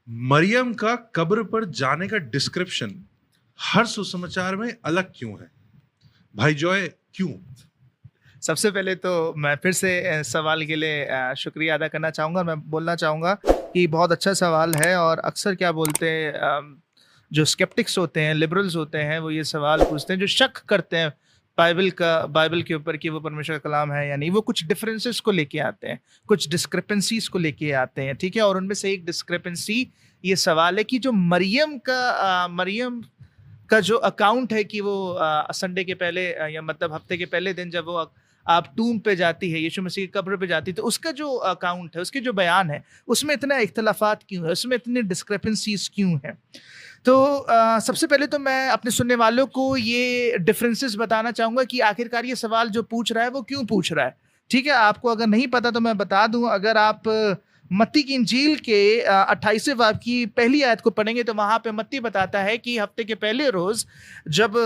मरियम का कब्र पर जाने का डिस्क्रिप्शन हर सुसमाचार में अलग क्यों है? भाई जॉय, क्यों? सबसे पहले तो मैं फिर से सवाल के लिए शुक्रिया अदा करना चाहूँगा। मैं बोलना चाहूँगा कि बहुत अच्छा सवाल है, और अक्सर क्या बोलते हैं जो स्केप्टिक्स होते हैं, लिबरल्स होते हैं, वो ये सवाल पूछते हैं, जो शक करते हैं बाइबल के ऊपर कि वो परमेश्वर का कलाम है या नहीं, वो कुछ डिफरेंसेस को लेके आते हैं, कुछ डिस्क्रिपेंसीज को लेके आते हैं, ठीक है। और उनमें से एक डिस्क्रिपेंसी ये सवाल है कि जो मरियम का जो अकाउंट है कि वो संडे के पहले या मतलब हफ्ते के पहले दिन जब वो आप टूम पे जाती है, यीशु मसीह की कब्र पे जाती है, तो उसका जो अकाउंट है, उसके जो बयान है, उसमें इतना इख्तलाफात क्यों है, उसमें इतनी डिस्क्रिपेंसीज क्यों है। तो सबसे पहले तो मैं अपने सुनने वालों को ये डिफरेंसेस बताना चाहूंगा कि आखिरकार ये सवाल जो पूछ रहा है वो क्यों पूछ रहा है। ठीक है, आपको अगर नहीं पता तो मैं बता दूं, अगर आप मत्ती की इंजील के 28वें बाब की पहली आयत को पढ़ेंगे तो वहां पे मत्ती बताता है कि हफ्ते के पहले रोज जब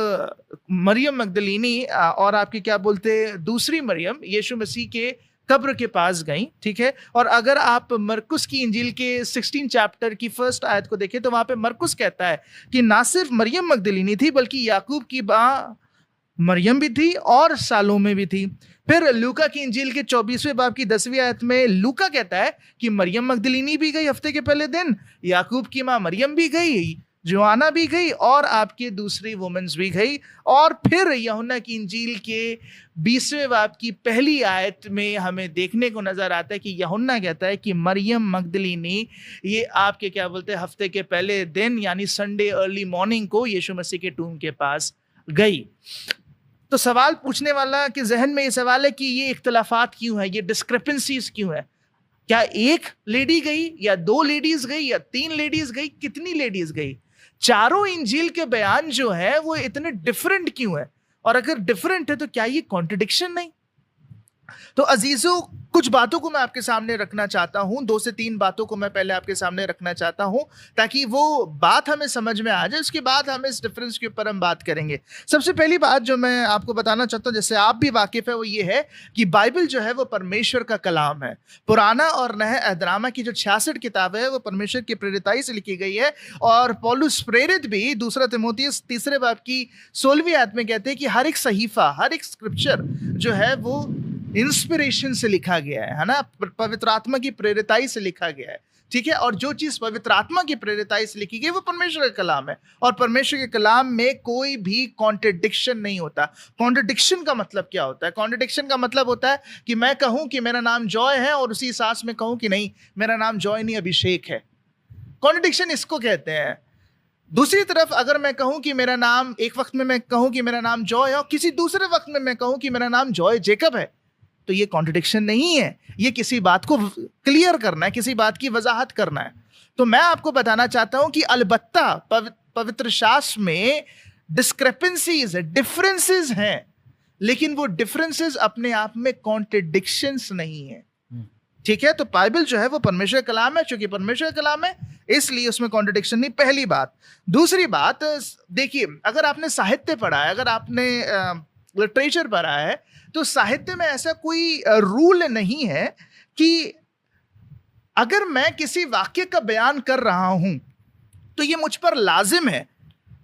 मरियम मगदलीनी और आपकी क्या बोलते दूसरी मरियम यीशु मसीह के कब्र के पास गई, ठीक है। और अगर आप मरकुस की इंजील के 16 चैप्टर की फर्स्ट आयत को देखें तो वहां पे मरकुस कहता है कि ना सिर्फ मरियम मगदलीनी थी बल्कि याकूब की मां मरियम भी थी और सालोमे भी थी। फिर लूका की इंजील के 24वें बाब की 10वीं आयत में लूका कहता है कि मरियम मगदलीनी भी गई हफ्ते के पहले दिन, याकूब की मां मरियम भी गई, जोआना भी गई और आपकी दूसरी वुमेन्स भी गई। और फिर यूहन्ना की इंजील के 20वें बाब की पहली आयत में हमें देखने को नजर आता है कि यूहन्ना कहता है कि मरियम मगदलीनी ये आपके क्या बोलते हैं हफ्ते के पहले दिन यानी संडे अर्ली मॉर्निंग को यीशु मसीह के टूम के पास गई। तो सवाल पूछने वाला के जहन में ये सवाल है कि ये इख्तलाफात क्यों है, ये डिस्क्रिपेंसीज क्यों है। क्या एक लेडी गई या दो लेडीज गई या तीन लेडीज गई, कितनी लेडीज गई? चारों इंजील के बयान जो है वो इतने डिफरेंट क्यों है? और अगर डिफरेंट है तो क्या ये कॉन्ट्रडिक्शन नहीं? तो अजीजों, कुछ बातों को मैं आपके सामने रखना चाहता हूं, 2 से 3 बातों को मैं पहले आपके सामने रखना चाहता हूं ताकि वो बात हमें समझ में आ जाए, उसके बाद हम इस डिफरेंस के ऊपर हम बात करेंगे। सबसे पहली बात जो मैं आपको बताना चाहता हूं, जैसे आप भी वाकिफ है, वो ये है कि बाइबल जो है वो परमेश्वर का कलाम है। पुराना और नया अहदनामा की जो 66 किताबें है वो परमेश्वर की प्रेरिताई से लिखी गई है। और पौलुस प्रेरित भी 2 तिमोथियुस 3 बाब की 16वीं आयत में कहते हैं कि हर एक सहीफा, हर एक स्क्रिप्चर जो है वो इंस्पिरेशन से लिखा गया है ना, पवित्र आत्मा की प्रेरिताई से लिखा गया है, ठीक है। और जो चीज पवित्र आत्मा की प्रेरिताई से लिखी गई वो परमेश्वर का कलाम है, और परमेश्वर के कलाम में कोई भी कॉन्ट्रडिक्शन नहीं होता। कॉन्ट्रडिक्शन का मतलब क्या होता है? कॉन्ट्रडिक्शन का मतलब होता है कि मैं कहूं कि मेरा नाम जॉय है और उसी सांस में कहूं कि नहीं, मेरा नाम जॉय नहीं अभिषेक है। कॉन्ट्रडिक्शन इसको कहते हैं। दूसरी तरफ अगर मैं कहूं कि मेरा नाम, एक वक्त में मैं कहूं कि मेरा नाम जॉय है और किसी दूसरे वक्त में मैं कहूं कि मेरा नाम जॉय जेकब है, तो ये कॉन्ट्रडिक्शन नहीं है, ये किसी बात को क्लियर करना है, किसी बात की वजाहत करना है। तो मैं आपको बताना चाहता हूं कि अलबत्ता पवित्र शास्त्र में डिस्क्रिपेंसीज, डिफरेंसेस हैं, लेकिन वो डिफरेंसेस अपने आप में कॉन्ट्रडिक्शंस नहीं है, ठीक है। तो बाइबल जो है वो परमेश्वर का कलाम है, क्योंकि परमेश्वर का कलाम है इसलिए उसमें कॉन्ट्रडिक्शन नहीं, पहली बात। दूसरी बात, देखिए, अगर आपने साहित्य पढ़ा है, अगर आपने लिटरेचर पढ़ा है, तो साहित्य में ऐसा कोई रूल नहीं है कि अगर मैं किसी वाक्य का बयान कर रहा हूं तो ये मुझ पर लाजिम है,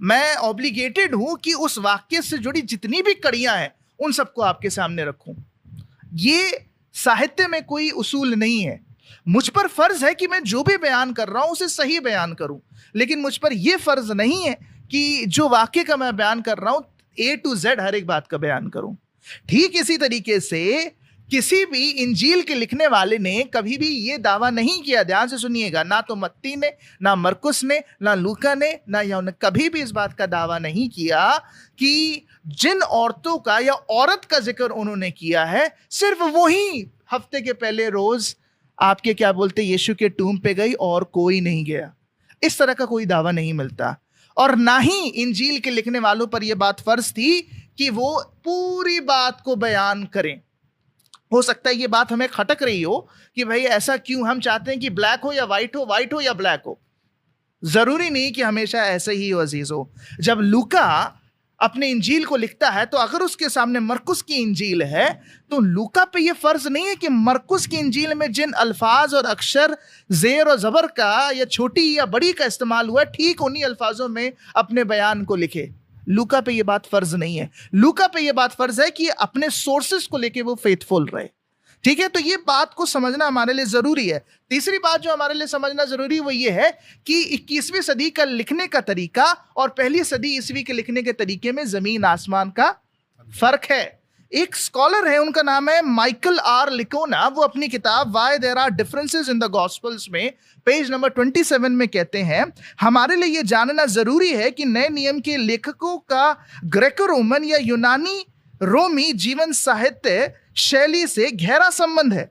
मैं ऑब्लिगेटेड हूं कि उस वाक्य से जुड़ी जितनी भी कड़ियां हैं उन सबको आपके सामने रखूं। ये साहित्य में कोई उसूल नहीं है। मुझ पर फर्ज है कि मैं जो भी बयान कर रहा हूं उसे सही बयान करूं, लेकिन मुझ पर यह फर्ज नहीं है कि जो वाक्य का मैं बयान कर रहा हूं A to Z हर एक बात का बयान करूं। ठीक इसी तरीके से किसी भी इंजील के लिखने वाले ने कभी भी यह दावा नहीं किया, ध्यान से सुनिएगा, ना तो मत्ती ने, ना मरकुस ने, ना लूका ने, ना यूहन्ना, कभी भी इस बात का दावा नहीं किया कि जिन औरतों का या औरत का जिक्र उन्होंने किया है सिर्फ वही हफ्ते के पहले रोज आपके क्या बोलते यीशु के टूम पे गई और कोई नहीं गया। इस तरह का कोई दावा नहीं मिलता। और ना ही इंजील के लिखने वालों पर यह बात फर्ज थी कि वो पूरी बात को बयान करें। हो सकता है ये बात हमें खटक रही हो कि भाई ऐसा क्यों, हम चाहते हैं कि ब्लैक हो या व्हाइट हो, व्हाइट हो या ब्लैक हो। जरूरी नहीं कि हमेशा ऐसे ही हो अजीज हो। जब लूका अपने इंजील को लिखता है, तो अगर उसके सामने मरकुस की इंजील है तो लूका पे ये फर्ज नहीं है कि मरकुस की इंजील में जिन अल्फाज और अक्षर जेर और जबर का या छोटी या बड़ी का इस्तेमाल हुआ ठीक उन्हीं अल्फाजों में अपने बयान को लिखे। लूका पे ये बात फर्ज नहीं है। लूका पे ये बात फर्ज है कि अपने सोर्सेस को लेके वो फेथफुल रहे। ठीक है, तो ये बात को समझना हमारे लिए जरूरी है। तीसरी बात जो हमारे लिए समझना जरूरी वो ये है कि 21वीं सदी का लिखने का तरीका और पहली सदी ईस्वी के लिखने के तरीके में जमीन आसमान का फर्क है। एक स्कॉलर है, उनका नाम है माइकल आर लिकोना। वो अपनी किताब why there are differences in the gospels में पेज नंबर 27 में कहते हैं, हमारे लिए यह जानना जरूरी है कि नए नियम के लेखकों का ग्रेको रोमन या यूनानी रोमी जीवन साहित्य शैली से गहरा संबंध है,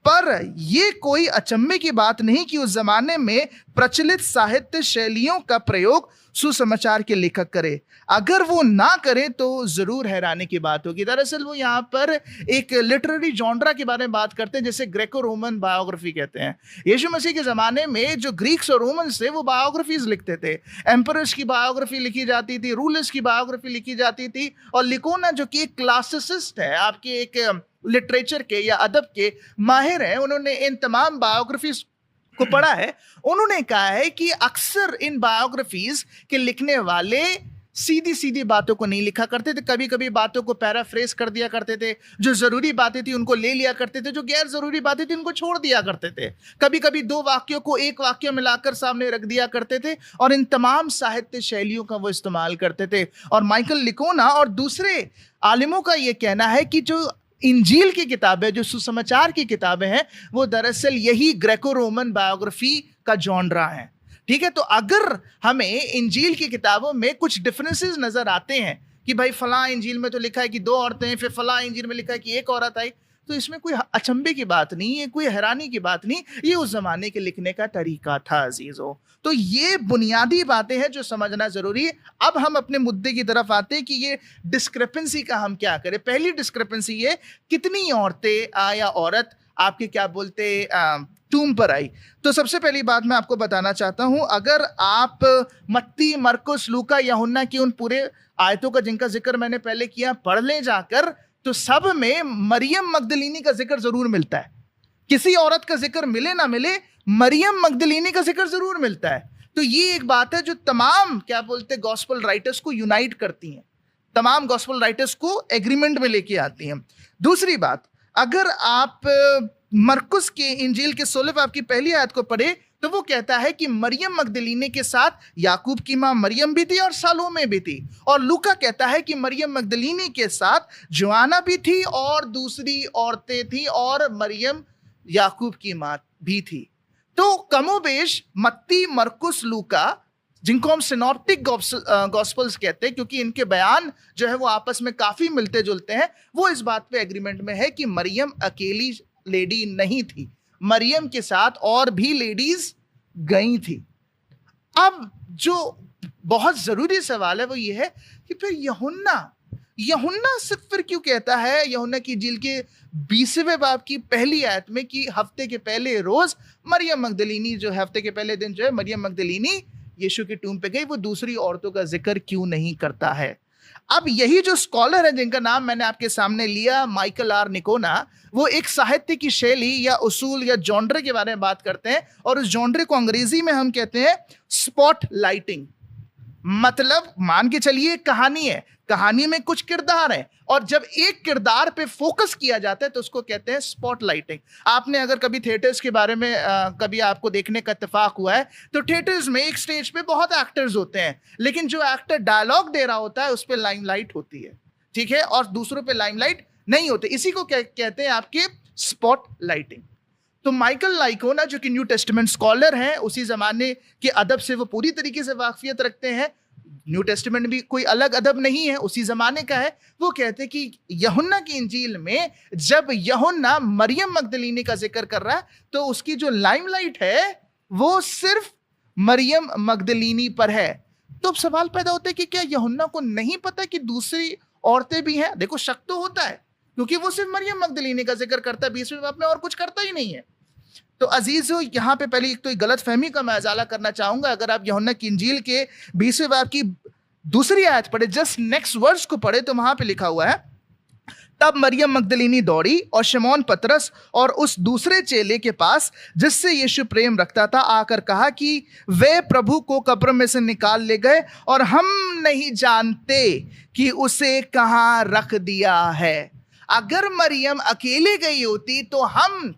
पर यह कोई अचंभे की बात नहीं कि उस जमाने में प्रचलित साहित्य शैलियों का प्रयोग सुसमाचार के लेखक करे। अगर वो ना करें तो जरूर हैरानी की बात होगी। दरअसल वो यहाँ पर एक लिटरेरी जॉनरा के बारे में बात करते हैं जिसे ग्रेको रोमन बायोग्राफी कहते हैं। यीशु मसीह के ज़माने में जो ग्रीक्स और रोमन्स थे वो बायोग्राफीज लिखते थे। एम्परर्स की बायोग्राफी लिखी जाती थी, रूलर्स की बायोग्राफी लिखी जाती थी। और लिकोना जो कि एक क्लासिसिस्ट है, आपके एक लिटरेचर के या अदब के माहिर हैं, उन्होंने इन तमाम बायोग्राफीज को पढ़ा है। उन्होंने कहा है कि अक्सर इन बायोग्राफीज के लिखने वाले सीधी सीधी बातों को नहीं लिखा करते थे। कभी कभी बातों को पैराफ्रेज कर दिया करते थे। जो जरूरी बातें थी उनको ले लिया करते थे, जो गैर जरूरी बातें थी उनको छोड़ दिया करते थे। कभी कभी दो वाक्यों को एक वाक्य मिलाकर सामने रख दिया करते थे और इन तमाम साहित्य शैलियों का वो इस्तेमाल करते थे। और माइकल लिकोना और दूसरे आलिमों का ये कहना है कि जो इंजील की किताबें, जो सुसमाचार की किताबें हैं, वो दरअसल यही ग्रेको रोमन बायोग्राफी का जॉनरा है। ठीक है, तो अगर हमें इंजील की किताबों में कुछ डिफरेंसेस नजर आते हैं कि भाई फलां इंजील में तो लिखा है कि 2 औरतें, फिर फलां इंजील में लिखा है कि 1 औरत आई, तो इसमें कोई अचंभे की बात नहीं है, कोई हैरानी की बात नहीं। ये उस जमाने के लिखने का तरीका था अजीजों। तो ये बुनियादी बातें हैं जो समझना जरूरी है। अब हम अपने मुद्दे की तरफ आते हैं कि ये डिस्क्रिपेंसी का हम क्या करें। पहली डिस्क्रिपेंसी ये, कितनी औरतें या औरत आपके क्या बोलते टूम पर आई। तो सबसे पहली बात मैं आपको बताना चाहता हूं, अगर आप मत्ती, मरकुस, लूका, यूहन्ना की उन पूरे आयतों का जिनका जिक्र मैंने पहले किया पढ़ लें जाकर, तो सब में मरियम मगदलीनी का जिक्र जरूर मिलता है। किसी औरत का जिक्र मिले ना मिले, मरियम मगदलीनी का जिक्र जरूर मिलता है। तो ये एक बात है जो तमाम क्या बोलते गॉस्पेल राइटर्स को यूनाइट करती हैं, तमाम गॉस्पेल राइटर्स को एग्रीमेंट में लेके आती हैं। दूसरी बात, अगर आप मरकुस के इंजील के 16 बाब की पहली आयत को पढ़े तो वो कहता है कि मरियम मगदलीनी के साथ याकूब की मां मरियम भी थी और सालोमे भी थी। और लूका कहता है कि मरियम मगदलीनी के साथ जोआना भी थी और दूसरी औरतें थी और मरियम याकूब की मां भी थी। तो कमोबेश मत्ती, मरकुस, लूका, जिनको हम सिनॉप्टिक गॉस्पेल्स कहते हैं क्योंकि इनके बयान जो है वो आपस में काफी मिलते जुलते हैं, वो इस बात पे एग्रीमेंट में है कि मरियम अकेली लेडी नहीं थी, मरियम के साथ और भी लेडीज गई थी। अब जो बहुत जरूरी सवाल है वो ये है कि फिर यूहन्ना सिर्फ फिर क्यों कहता है यूहन्ना की इंजील के 20वें बाब की पहली आयत में कि हफ्ते के पहले रोज मरियम मगदलीनी, जो हफ्ते के पहले दिन जो है मरियम मगदलीनी यीशु की टूम पे गई, वो दूसरी औरतों का जिक्र क्यों नहीं करता है। अब यही जो स्कॉलर है जिनका नाम मैंने आपके सामने लिया, माइकल आर निकोना, वो एक साहित्य की शैली या उसूल या जॉनरे के बारे में बात करते हैं और उस जॉनरे को अंग्रेजी में हम कहते हैं स्पॉट लाइटिंग। मतलब मान के चलिए कहानी है, कहानी में कुछ किरदार हैं और जब एक किरदार पे फोकस किया जाता है तो उसको कहते हैं स्पॉट लाइटिंग। आपने अगर कभी थिएटर्स के बारे में कभी आपको देखने का इत्तेफाक हुआ है तो थिएटर्स में एक स्टेज पे बहुत एक्टर्स होते हैं, लेकिन जो एक्टर डायलॉग दे रहा होता है उस पर लाइमलाइट होती है, ठीक है, और दूसरों पे लाइमलाइट नहीं होते। इसी को कहते हैं आपके स्पॉट लाइटिंग। तो माइकल लाइकोना जो कि न्यू टेस्टामेंट स्कॉलर हैं, उसी जमाने के अदब से वो पूरी तरीके से वाकफियत रखते हैं। न्यू टेस्टामेंट भी कोई अलग अदब नहीं है, उसी जमाने का है। वो कहते हैं कि यूहन्ना की इंजील में जब यूहन्ना मरियम मगदलीनी का जिक्र कर रहा है तो उसकी जो लाइमलाइट है वो सिर्फ मरियम मगदलीनी पर है। तो अब सवाल पैदा होता है कि क्या यूहन्ना को नहीं पता कि दूसरी औरतें भी हैं? देखो शक तो होता है क्योंकि वो सिर्फ मरियम मगदलीनी का जिक्र करता है 20वें बाब में और कुछ करता ही नहीं है। तो अजीजों, यहाँ पे पहले एक तो गलत फहमी का मैं इजाला करना चाहूंगा। अगर आप यूहन्ना की इंजील के 20वें बाब की दूसरी आयत पढ़े, जस्ट नेक्स्ट वर्स को पढ़े, तो वहां पे लिखा हुआ है, तब मरियम मगदलीनी दौड़ी और शमौन पतरस और उस दूसरे चेले के पास जिससे यीशु प्रेम रखता था आकर कहा कि वे प्रभु को कब्र में से निकाल ले गए और हम नहीं जानते कि उसे कहां रख दिया है। अगर मरियम अकेले गई होती तो हम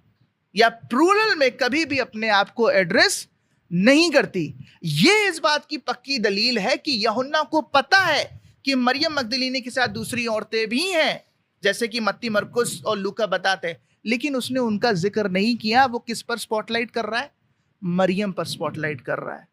या प्लूरल में कभी भी अपने आप को एड्रेस नहीं करती। ये इस बात की पक्की दलील है कि यूहन्ना को पता है कि मरियम मगदलीनी के साथ दूसरी औरतें भी हैं, जैसे कि मत्ती, मरकुस और लूका बताते हैं, लेकिन उसने उनका जिक्र नहीं किया। वो किस पर स्पॉटलाइट कर रहा है? मरियम पर स्पॉटलाइट कर रहा है,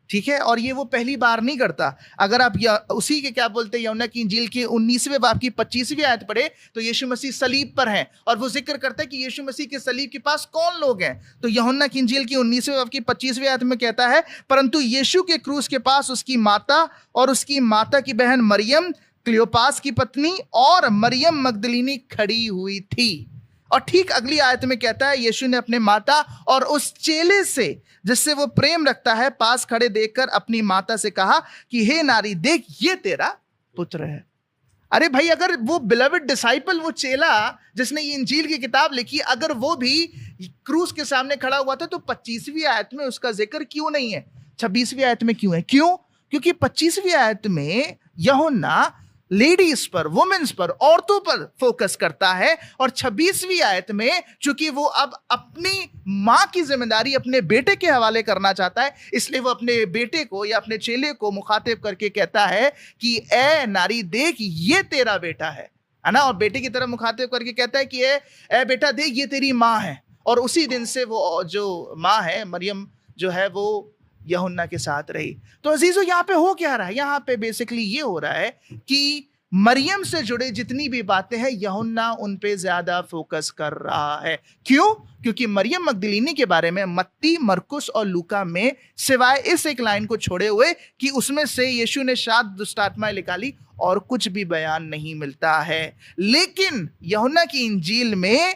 ठीक है। और ये वो पहली बार नहीं करता। अगर आप उसी के क्या बोलते हैं, यूहन्ना की इंजील के 19वें बाब की 25वीं आयत पढ़े तो यीशु मसीह सलीब पर हैं और वो जिक्र करता है कि यीशु मसीह के सलीब के पास कौन लोग हैं। तो यूहन्ना की इंजील की 19वें बाब की 25वीं आयत में कहता है, परंतु यीशु के क्रूस के पास उसकी माता और उसकी माता की बहन मरियम, क्लियोपास की पत्नी और मरियम मगदलीनी खड़ी हुई थी। और ठीक अगली आयत में कहता है, यीशु ने अपने माता और उस चेले से जिससे वो प्रेम रखता है पास खड़े देखकर अपनी माता से कहा कि हे नारी, देख ये तेरा पुत्र है। अरे भाई, अगर वो बिलवेड डिसाइपल, वो चेला जिसने ये इंजील की किताब लिखी, अगर वो भी क्रूस के सामने खड़ा हुआ था तो 25वीं आयत में उसका जिक्र क्यों नहीं है? 26वीं आयत में क्यों है? क्यों? क्योंकि 25वीं आयत में यूहन्ना लेडीज पर, वुमेन्स पर, औरतों पर फोकस करता है। और 26वीं आयत में चूंकि वो अब अपनी मां की जिम्मेदारी अपने बेटे के हवाले करना चाहता है, इसलिए वो अपने बेटे को या अपने चेले को मुखातिब करके कहता है कि ए नारी, देख ये तेरा बेटा है ना। और बेटे की तरफ मुखातिब करके कहता है कि ए बेटा, देख ये तेरी मां है। और उसी दिन से वो जो मां है मरियम जो है वो यूहन्ना के साथ रही। तो अजीजों, यहाँ पे हो क्या रहा है? यहाँ पे बेसिकली ये हो रहा है कि मरियम से जुड़े जितनी भी बातें हैं यूहन्ना उन पे ज्यादा फोकस कर रहा है। क्यों? क्योंकि मरियम मगदलीनी के बारे में मत्ती, मरकुस और लूका में सिवाय इस एक लाइन को छोड़े हुए कि उसमें से यीशु ने 7 दुष्ट आत्माएं निकाली, और कुछ भी बयान नहीं मिलता है। लेकिन यूहन्ना की इंजील में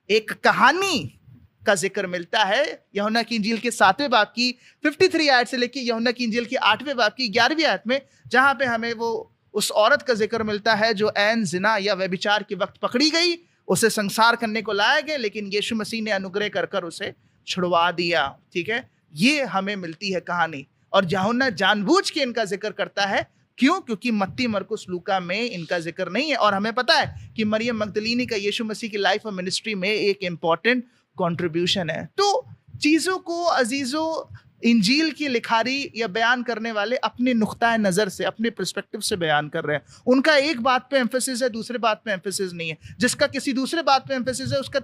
एक कहानी का जिक्र मिलता है। यूहन्ना की इंजील के 7वें बाब की 53 आयत से लेकर यूहन्ना की इंजील के 8वें बाब की 11वीं आयत में, जहां पे हमें वो उस औरत का जिक्र मिलता है जो ऐन जिना या व्यभिचार के वक्त पकड़ी गई, उसे संसार करने को लाया गया, लेकिन यीशु मसीह ने अनुग्रह कर कर उसे छुड़वा दिया, ठीक है। ये हमें मिलती है कहानी। और यूहन्ना जानबूझ के इनका जिक्र करता है। क्यों? क्योंकि मत्ती, मरकुस, लूका में इनका जिक्र नहीं है। और हमें पता है कि मरियम मगदलीनी का यीशु मसीह की लाइफ और मिनिस्ट्री में एक इंपॉर्टेंट कंट्रीब्यूशन है। तो चीजों को अजीजों, इंजील की लिखारी या बयान करने वाले अपने नुक्ता नजर से, अपने पर्सपेक्टिव से बयान कर रहे हैं। उनका एक बात पे एम्फेसिस है, दूसरे बात पे एम्फेसिस नहीं है। जिसका किसी दूसरे बात पे एम्फेसिस है, उसका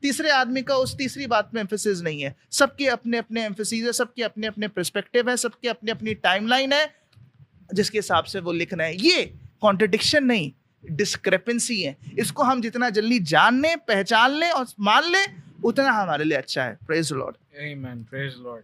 तीसरे आदमी का उस तीसरी बात पे एम्फेसिस नहीं है। सबके अपने अपने एम्फेसिस है, सबके अपने अपने पर्सपेक्टिव है, सबके अपने अपनी टाइमलाइन है जिसके हिसाब से वो लिखना है। ये कॉन्ट्रडिक्शन नहीं, डिस्क्रेपेंसी है। इसको हम जितना जल्दी जान लें, पहचान लें और मान लें, उतना हमारे लिए अच्छा है। Praise the Lord. Amen. Praise the Lord.